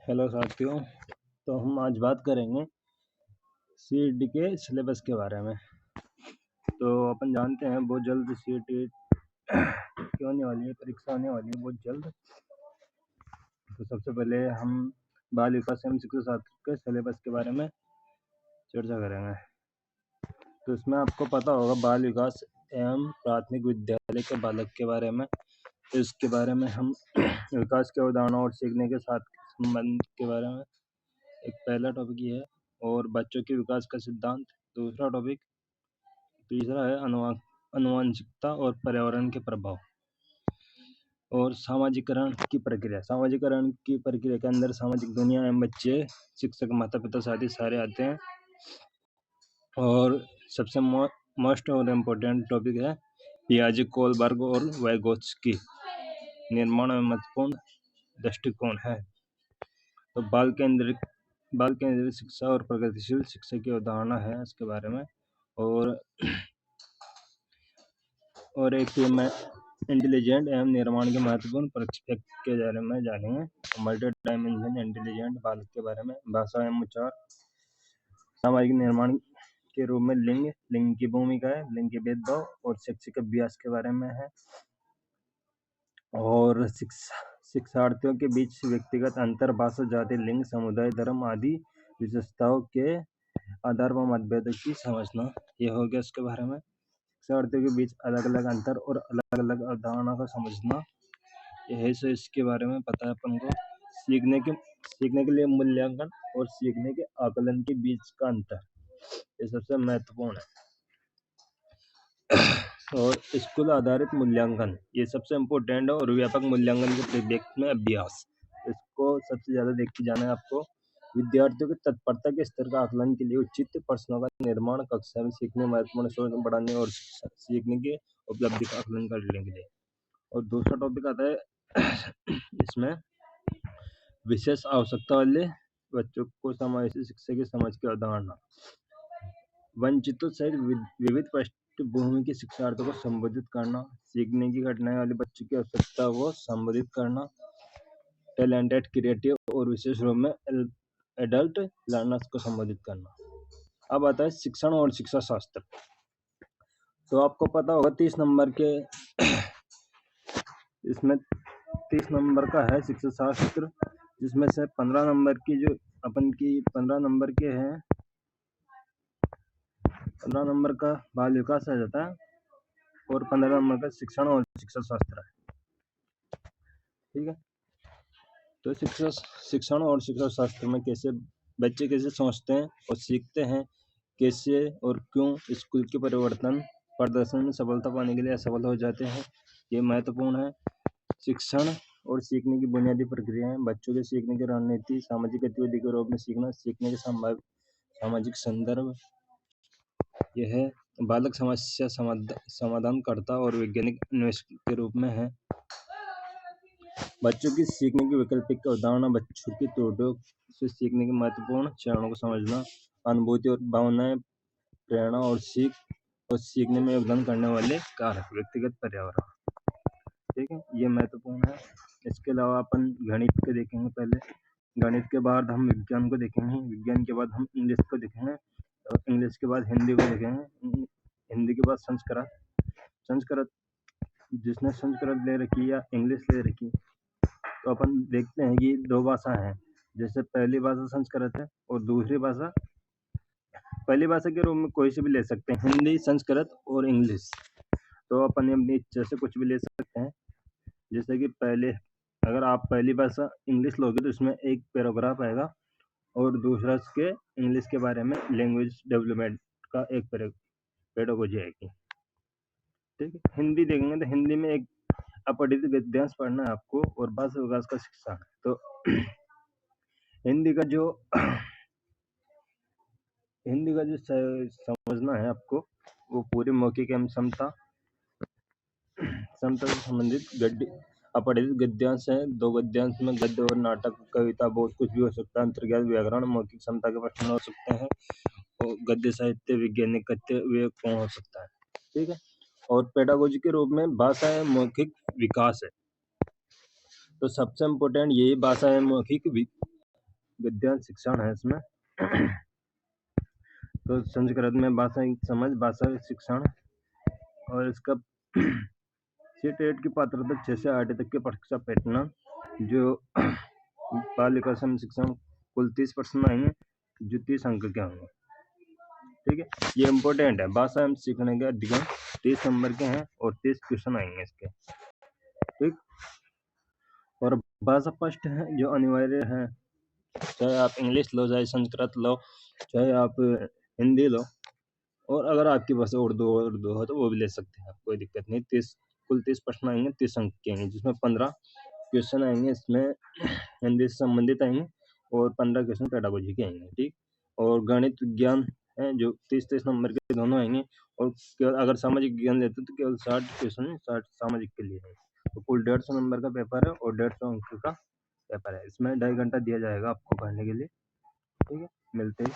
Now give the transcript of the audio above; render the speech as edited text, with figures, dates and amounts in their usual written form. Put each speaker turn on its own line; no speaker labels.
Hello साथियों। तो हम आज बात करेंगे सीईटी के सिलेबस के बारे में। तो अपन जानते हैं बहुत जल्द सीईटी की होने वाली है, परीक्षा होने वाली है बहुत जल्द। तो सबसे पहले हम बाल विकास एवं शिक्षा शास्त्र के सिलेबस के बारे में चर्चा करेंगे। तो इसमें आपको पता होगा बाल विकास एवं प्राथमिक विद्यालय के बालक के बारे में। तो इसके बारे में हम विकास के अवधारणा और सीखने के साथ संबंध के बारे में एक पहला टॉपिक ये है, और बच्चों के विकास का सिद्धांत दूसरा टॉपिक। तीसरा है आनुवंशिकता और पर्यावरण के प्रभाव, और सामाजिकरण की प्रक्रिया। सामाजिकरण की प्रक्रिया के अंदर सामाजिक दुनिया एवं बच्चे, शिक्षक, माता पिता, साथी सारे आते हैं। और सबसे मोस्ट और इम्पोर्टेंट टॉपिक है पियाजे, कोलबर्ग और वाइगोत्स्की निर्माण में महत्वपूर्ण दृष्टिकोण है। तो बाल केंद्रित शिक्षा और प्रगतिशील शिक्षा की अवधारणा है इसके बारे में। और एक में इंटेलिजेंट एवं निर्माण के महत्वपूर्ण परिप्रेक्ष्य के बारे में जानेंगे। मल्टी डायमेंशन इंटेलिजेंट बालक के बारे में। भाषा एवं उच्चार, सामाजिक निर्माण के रूप में लिंग की भूमिका है, लिंग के भेदभाव और शैक्षिक अभ्यास के बारे में है। और शिक्षार्थियों के बीच व्यक्तिगत अंतर, भाषा, जाति, लिंग, समुदाय, धर्म आदि विशेषताओं के आधार पर मतभेदों की समझना, ये हो गया इसके बारे में। शिक्षार्थियों के बीच अलग अलग अंतर और अलग अलग अवधारणा को समझना, यही से इसके बारे में पता है अपन को। सीखने के लिए मूल्यांकन और सीखने के आकलन के बीच का अंतर, ये सबसे महत्वपूर्ण है। और स्कूल आधारित मूल्यांकन, ये सबसे इम्पोर्टेंट है। और व्यापक मूल्यांकन के परिप्रेक्ष्य में अभ्यास, इसको सबसे ज्यादा देखते जाना है आपको। विद्यार्थियों की तत्परता के स्तर का आकलन के लिए उचित प्रश्नों का निर्माण, कक्षा में सीखने, महत्वपूर्ण सोच बढ़ाने और सीखने के उपलब्धि का आकलन करने के लिए। और दूसरा टॉपिक आता है इसमें विशेष आवश्यकता वाले बच्चों को समावेशी शिक्षा की समझ की अवधारणा। वंचितों सहित विविध पृष्ठभूमि के शिक्षार्थियों को संबोधित करना, सीखने की कठिनाई वाले बच्चों की आवश्यकता को संबोधित करना, टैलेंटेड, क्रिएटिव और विशेष रूप में एडल्ट लर्नर्स को संबोधित करना। अब आता है शिक्षण और शिक्षा शास्त्र। तो आपको पता होगा 30 नंबर के इसमें 30 नंबर का है शिक्षा शास्त्र, जिसमें से 15 नंबर की जो अपन की 15 नंबर के हैं, 15 नंबर का बाल विकास आ जाता है और 15 नंबर का शिक्षण और शिक्षा शास्त्र है। ठीक है। तो शिक्षण और शिक्षा शास्त्र में कैसे बच्चे कैसे सोचते हैं और सीखते हैं, कैसे और क्यों स्कूल के परिवर्तन प्रदर्शन में सफलता पाने के लिए असफल हो जाते हैं, ये महत्वपूर्ण है। शिक्षण और सीखने की बुनियादी प्रक्रियाएं, बच्चों के सीखने की रणनीति, सामाजिक गतिविधि के रूप में सीखना, सीखने के संभावित सामाजिक संदर्भ, यह है। बालक समस्या समाधान करता और वैज्ञानिक अन्वेषक के रूप में है। बच्चों की सीखने की वैकल्पिक अवधारणा, बच्चों की त्रुटियों से सीखने के महत्वपूर्ण चरणों को समझना, अनुभूति और भावनाएं, प्रेरणा और सीखने में योगदान करने वाले कारक, व्यक्तिगत पर्यावरण। ठीक है, ये महत्वपूर्ण है। इसके अलावा अपन गणित को देखेंगे पहले, गणित के बाद हम विज्ञान को देखेंगे, विज्ञान के बाद हम इंग्लिश को देखेंगे, और इंग्लिश के बाद हिंदी को देखेंगे, हिंदी के बाद संस्कृत जिसने संस्कृत ले रखी या इंग्लिश ले रखी, तो अपन देखते हैं कि दो भाषा हैं। जैसे पहली भाषा संस्कृत है और दूसरी भाषा, पहली भाषा के रूप में कोई से भी ले सकते हैं, हिंदी, संस्कृत और इंग्लिश। तो अपन अपनी इच्छा से कुछ भी ले सकते हैं। जैसे कि पहले अगर आप पहली भाषा इंग्लिश लोगे तो इसमें एक पैराग्राफ आएगा, और दूसरा इसके इंग्लिश के बारे में लैंग्वेज डेवलपमेंट का एक पेडागोजी आएगी। ठीक है। हिंदी देखेंगे तो हिंदी में एक अपठित गद्यांश पढ़ना है आपको, और भाषा विकास का शिक्षा है। तो हिंदी का जो समझना है आपको, वो पूरी मौखिक एवं समता से संबंधित अपठित गद्यांश है। 2 गद्यांश में गद्य और नाटक, कविता, बहुत कुछ भी हो सकता है। अंतर्ज्ञान, व्याकरण, मौखिक क्षमता के प्रश्न हो सकते हैं, और गद्य साहित्य, वैज्ञानिक गद्य, वे कौन हो सकता है। ठीक है। और पेडागोजी के रूप में भाषा है मौखिक विकास है। तो सबसे इम्पोर्टेंट यही भाषा है मौखिक गद्यांश शिक्षण है इसमें। तो संस्कृत में भाषा समझ, भाषा शिक्षण, और इसका सीटेट की पात्रता 6 से 8 तक की परीक्षा पैटर्न, जो बालिका समझ शिक्षण कुल 30 प्रश्न आएंगे जो 30 अंक के होंगे। ठीक है, ये इम्पोर्टेंट है। भाषा हम सीखने के अधिकांश 30 नंबर के हैं और 30 क्वेश्चन आएंगे इसके। ठीक, और भाषा फर्स्ट है जो अनिवार्य है, चाहे आप इंग्लिश लो, चाहे संस्कृत लो, चाहे आप हिंदी लो, और अगर आपकी भाषा उर्दू हो तो वो भी ले सकते हैं आप, कोई दिक्कत नहीं। 30 कुल 30 प्रश्न आएंगे, 30 अंक के आएंगे, जिसमें 15 क्वेश्चन आएंगे इसमें हिंदी से संबंधित आएंगे और 15 क्वेश्चन पेडागोजी के आएंगे। ठीक, और गणित विज्ञान है जो 30-30 नंबर के दोनों आएंगे, और केवल अगर सामाजिक विज्ञान लेते तो केवल 60 क्वेश्चन 60 सामाजिक के लिए है। तो कुल 150 नंबर का पेपर है और 150 अंक का पेपर है। इसमें 2.5 घंटा दिया जाएगा आपको पढ़ने के लिए। ठीक है, मिलते हैं।